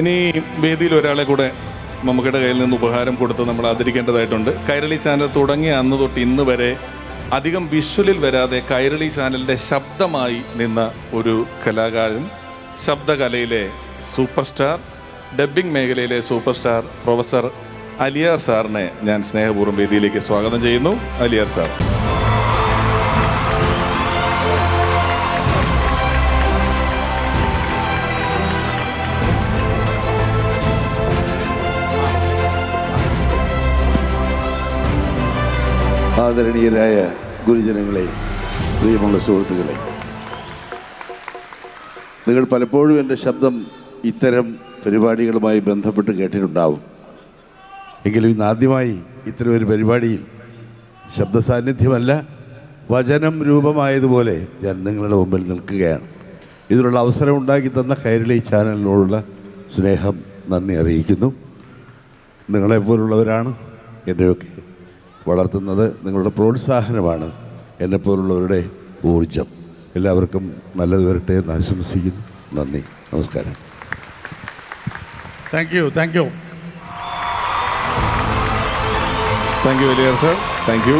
ഇനി വേദിയിൽ ഒരാളെ കൂടെ മമ്മൂക്കയുടെ കയ്യിൽ നിന്ന് ഉപഹാരം കൊടുത്ത് നമ്മൾ ആദരിക്കേണ്ടതായിട്ടുണ്ട്. കൈരളി ചാനൽ തുടങ്ങിയ അന്ന് തൊട്ട് ഇന്ന് വരെ അധികം വിഷ്വലിൽ വരാതെ കൈരളി ചാനലിൻ്റെ ശബ്ദമായി നിന്ന ഒരു കലാകാരൻ, ശബ്ദകലയിലെ സൂപ്പർ സ്റ്റാർ, ഡബ്ബിംഗ് മേഖലയിലെ സൂപ്പർ സ്റ്റാർ പ്രൊഫസർ അലിയാർ സാറിനെ ഞാൻ സ്നേഹപൂർവ്വം വേദിയിലേക്ക് സ്വാഗതം ചെയ്യുന്നു. അലിയാർ സാർ. ആദരണീയരായ ഗുരുജനങ്ങളെ, പ്രിയമുള്ള സുഹൃത്തുക്കളെ, നിങ്ങൾ പലപ്പോഴും എൻ്റെ ശബ്ദം ഇത്തരം പരിപാടികളുമായി ബന്ധപ്പെട്ട് കേട്ടിട്ടുണ്ടാവും. എങ്കിലും ഇന്നാദ്യമായി ഇത്തരം ഒരു പരിപാടിയിൽ ശബ്ദ സാന്നിധ്യമല്ല, വചനം രൂപമായതുപോലെ ഞാൻ നിങ്ങളുടെ മുമ്പിൽ നിൽക്കുകയാണ്. ഇതിനുള്ള അവസരം ഉണ്ടാക്കി തന്ന കൈരളി ചാനലിനോടുള്ള സ്നേഹം, നന്ദി അറിയിക്കുന്നു. നിങ്ങളെപ്പോലുള്ളവരാണ് എന്നെയൊക്കെ വളർത്തുന്നത്. നിങ്ങളുടെ പ്രോത്സാഹനമാണ് എന്നെപ്പോലുള്ളവരുടെ ഊർജം. എല്ലാവർക്കും നല്ലത് വരട്ടെ എന്ന് ആശംസിക്കുന്നു. നന്ദി, നമസ്കാരം. Thank you Aliyar sir. Thank you.